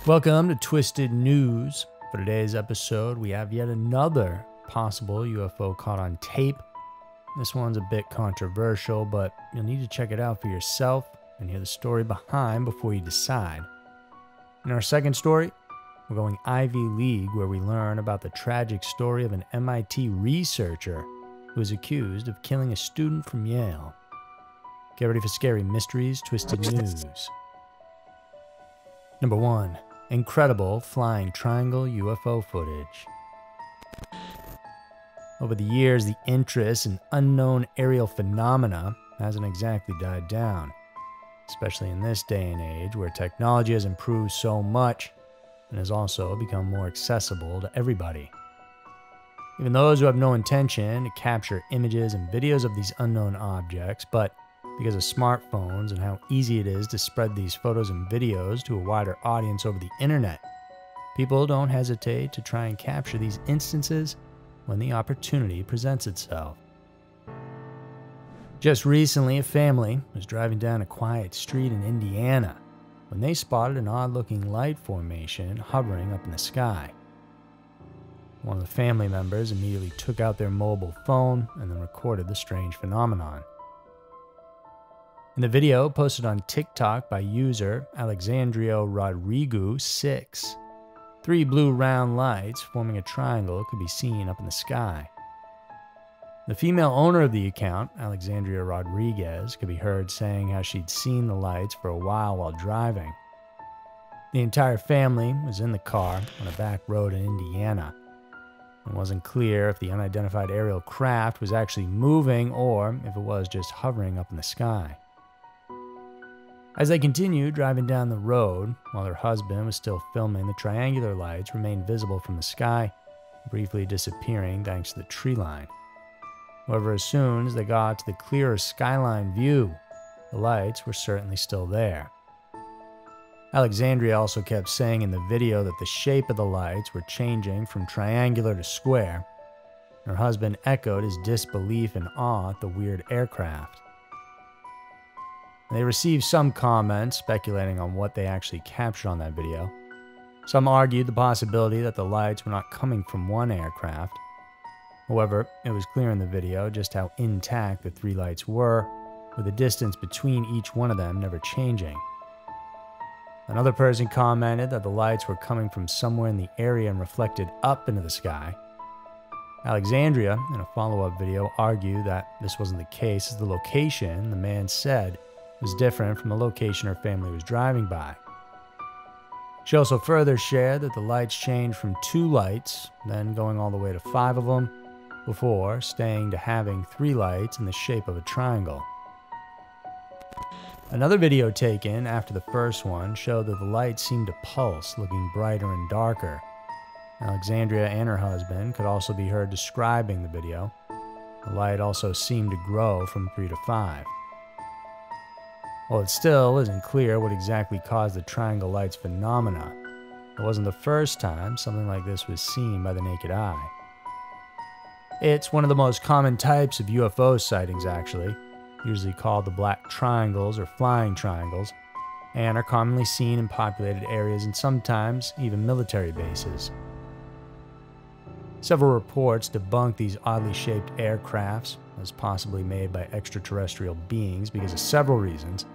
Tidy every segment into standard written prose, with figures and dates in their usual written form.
Welcome to Twisted News. For today's episode, we have yet another possible UFO caught on tape. This one's a bit controversial, but you'll need to check it out for yourself and hear the story behind before you decide. In our second story, we're going Ivy League, where we learn about the tragic story of an MIT researcher who is accused of killing a student from Yale. Get ready for Scary Mysteries, Twisted News. Number 1. Incredible flying triangle UFO footage. Over the years, the interest in unknown aerial phenomena hasn't exactly died down, especially in this day and age where technology has improved so much and has also become more accessible to everybody. Even those who have no intention to capture images and videos of these unknown objects, but because of smartphones and how easy it is to spread these photos and videos to a wider audience over the internet, people don't hesitate to try and capture these instances when the opportunity presents itself. Just recently, a family was driving down a quiet street in Indiana when they spotted an odd-looking light formation hovering up in the sky. One of the family members immediately took out their mobile phone and then recorded the strange phenomenon. In the video posted on TikTok by user Alexandria Rodrigo 6, 3 blue round lights forming a triangle could be seen up in the sky. The female owner of the account, Alexandria Rodriguez, could be heard saying how she'd seen the lights for a while driving. The entire family was in the car on a back road in Indiana. It wasn't clear if the unidentified aerial craft was actually moving or if it was just hovering up in the sky. As they continued driving down the road, while her husband was still filming, the triangular lights remained visible from the sky, briefly disappearing thanks to the tree line. However, as soon as they got to the clearer skyline view, the lights were certainly still there. Alexandria also kept saying in the video that the shape of the lights were changing from triangular to square. Her husband echoed his disbelief and awe at the weird aircraft. They received some comments speculating on what they actually captured on that video. Some argued the possibility that the lights were not coming from one aircraft. However, it was clear in the video just how intact the 3 lights were, with the distance between each one of them never changing. Another person commented that the lights were coming from somewhere in the area and reflected up into the sky. Alexandria, in a follow-up video, argued that this wasn't the case as the location, the man said, was different from the location her family was driving by. She also further shared that the lights changed from 2 lights, then going all the way to 5 of them, before staying to having 3 lights in the shape of a triangle. Another video taken after the first one showed that the lights seemed to pulse, looking brighter and darker. Alexandria and her husband could also be heard describing the video. The light also seemed to grow from 3 to 5. While it still isn't clear what exactly caused the triangle lights phenomena, it wasn't the first time something like this was seen by the naked eye. It's one of the most common types of UFO sightings, actually, usually called the black triangles or flying triangles, and are commonly seen in populated areas and sometimes even military bases. Several reports debunk these oddly shaped aircrafts as possibly made by extraterrestrial beings because of several reasons.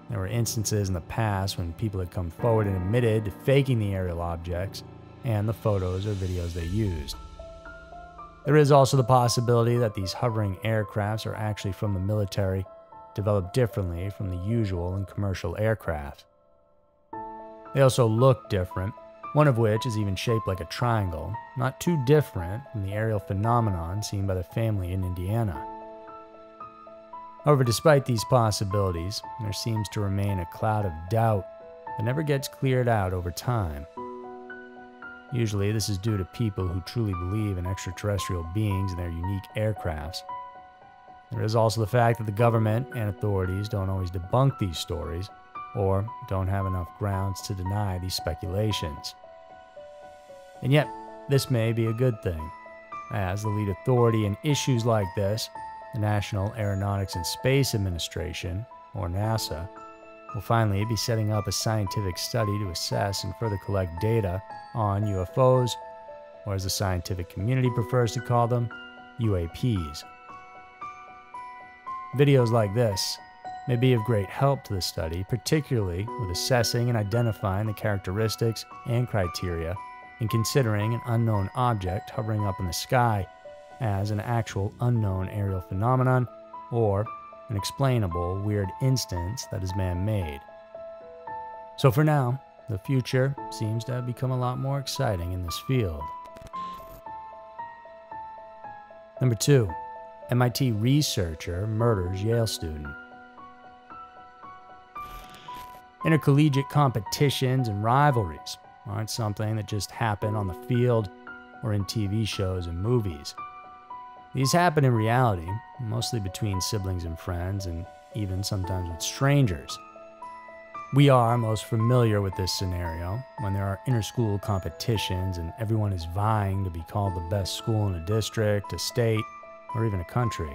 There were instances in the past when people had come forward and admitted to faking the aerial objects and the photos or videos they used. There is also the possibility that these hovering aircrafts are actually from the military, developed differently from the usual and commercial aircraft. They also look different, one of which is even shaped like a triangle, not too different from the aerial phenomenon seen by the family in Indiana. However, despite these possibilities, there seems to remain a cloud of doubt that never gets cleared out over time. Usually, this is due to people who truly believe in extraterrestrial beings and their unique aircrafts. There is also the fact that the government and authorities don't always debunk these stories, or don't have enough grounds to deny these speculations. And yet, this may be a good thing, as the lead authority in issues like this, the National Aeronautics and Space Administration, or NASA, will finally be setting up a scientific study to assess and further collect data on UFOs, or as the scientific community prefers to call them, UAPs. Videos like this may be of great help to the study, particularly with assessing and identifying the characteristics and criteria in considering an unknown object hovering up in the sky as an actual unknown aerial phenomenon or an explainable weird instance that is man-made. So for now, the future seems to have become a lot more exciting in this field. Number 2. MIT researcher murders Yale student. Intercollegiate competitions and rivalries aren't something that just happen on the field or in TV shows and movies. These happen in reality, mostly between siblings and friends, and even sometimes with strangers. We are most familiar with this scenario when there are inter-school competitions and everyone is vying to be called the best school in a district, a state, or even a country.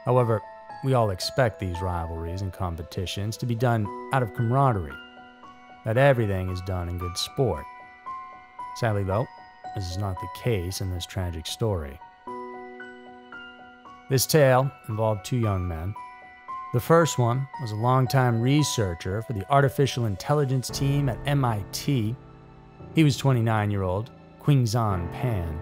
However, we all expect these rivalries and competitions to be done out of camaraderie, that everything is done in good sport. Sadly though, this is not the case in this tragic story. This tale involved 2 young men. The first one was a longtime researcher for the artificial intelligence team at MIT. He was 29-year-old Qingzhan Pan.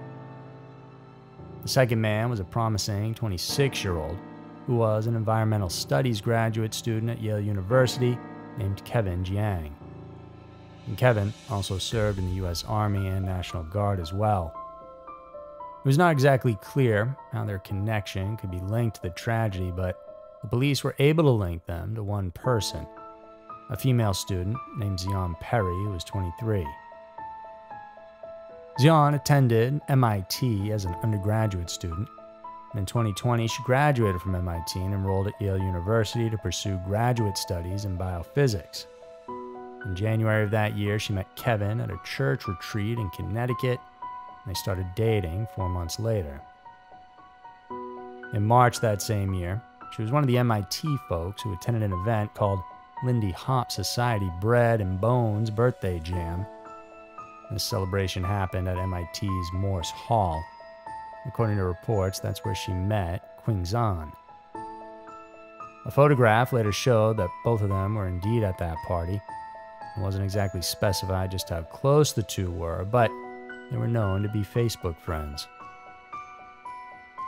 The second man was a promising 26-year-old who was an environmental studies graduate student at Yale University named Kevin Jiang. And Kevin also served in the US Army and National Guard as well. It was not exactly clear how their connection could be linked to the tragedy, but the police were able to link them to one person, a female student named Xian Perry, who was 23. Xian attended MIT as an undergraduate student. In 2020, she graduated from MIT and enrolled at Yale University to pursue graduate studies in biophysics. In January of that year, she met Kevin at a church retreat in Connecticut, and they started dating 4 months later. In March that same year, she was one of the MIT folks who attended an event called Lindy Hop Society Bread and Bones Birthday Jam. This celebration happened at MIT's Morse Hall. According to reports, that's where she met Qingzhan. A photograph later showed that both of them were indeed at that party. It wasn't exactly specified just how close the two were, but they were known to be Facebook friends.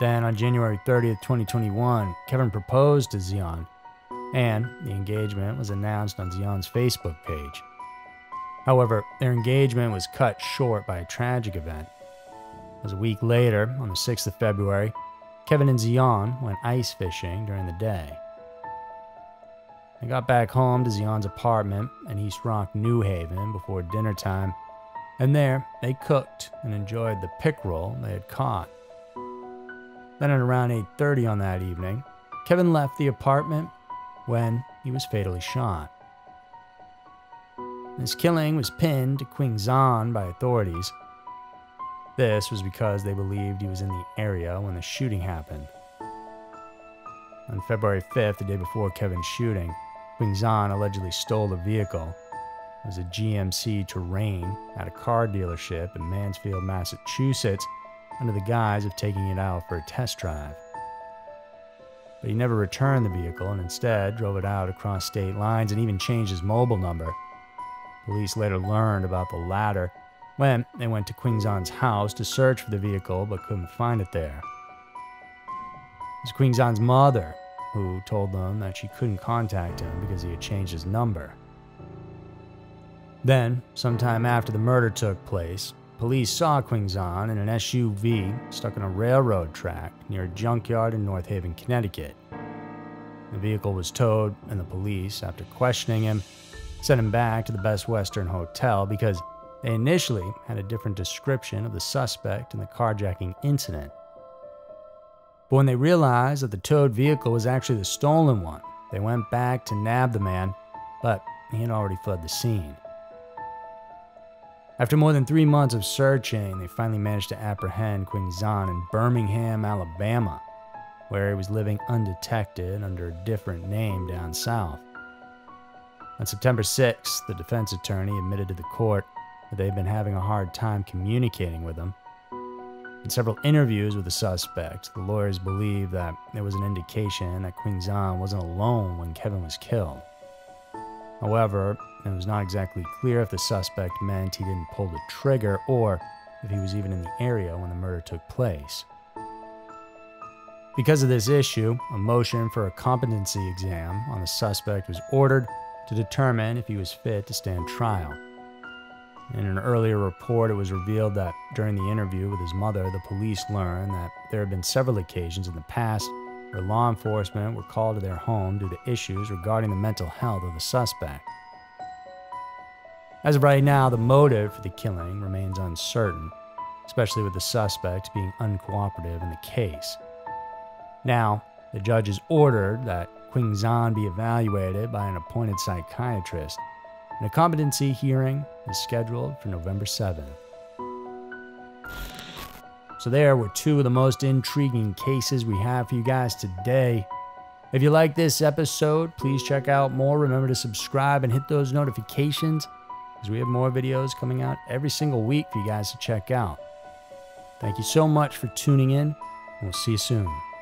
Then on January 30th, 2021, Kevin proposed to Xian, and the engagement was announced on Xian's Facebook page. However, their engagement was cut short by a tragic event. It was a week later, on the 6th of February, Kevin and Xian went ice fishing during the day. They got back home to Xian's apartment in East Rock, New Haven before dinner time, and there they cooked and enjoyed the pickerel they had caught. Then at around 8:30 on that evening, Kevin left the apartment when he was fatally shot. His killing was pinned to Qingzhan by authorities. This was because they believed he was in the area when the shooting happened. On February 5th, the day before Kevin's shooting, Qingzhan allegedly stole a vehicle. It was a GMC Terrain at a car dealership in Mansfield, Massachusetts, under the guise of taking it out for a test drive. But he never returned the vehicle and instead drove it out across state lines and even changed his mobile number. Police later learned about the latter when they went to Qingzhan's house to search for the vehicle but couldn't find it there. It was Qingzhan's mother who told them that she couldn't contact him because he had changed his number. Then, sometime after the murder took place, police saw Qingzhan in an SUV stuck on a railroad track near a junkyard in North Haven, Connecticut. The vehicle was towed, and the police, after questioning him, sent him back to the Best Western Hotel because they initially had a different description of the suspect in the carjacking incident. But when they realized that the towed vehicle was actually the stolen one, they went back to nab the man, but he had already fled the scene. After more than 3 months of searching, they finally managed to apprehend Qingzhan in Birmingham, Alabama. where he was living undetected under a different name down south. On September 6th, the defense attorney admitted to the court that they'd been having a hard time communicating with him. In several interviews with the suspect, the lawyers believed that there was an indication that Quing Zan wasn't alone when Kevin was killed. However, it was not exactly clear if the suspect meant he didn't pull the trigger or if he was even in the area when the murder took place. Because of this issue, a motion for a competency exam on the suspect was ordered to determine if he was fit to stand trial. In an earlier report, it was revealed that during the interview with his mother, the police learned that there had been several occasions in the past where law enforcement were called to their home due to issues regarding the mental health of the suspect. As of right now, the motive for the killing remains uncertain, especially with the suspect being uncooperative in the case. Now, the judge has ordered that Quing Zan be evaluated by an appointed psychiatrist, and a competency hearing is scheduled for November 7th. So there were two of the most intriguing cases we have for you guys today. If you like this episode, please check out more. Remember to subscribe and hit those notifications, as we have more videos coming out every single week for you guys to check out. Thank you so much for tuning in, and we'll see you soon.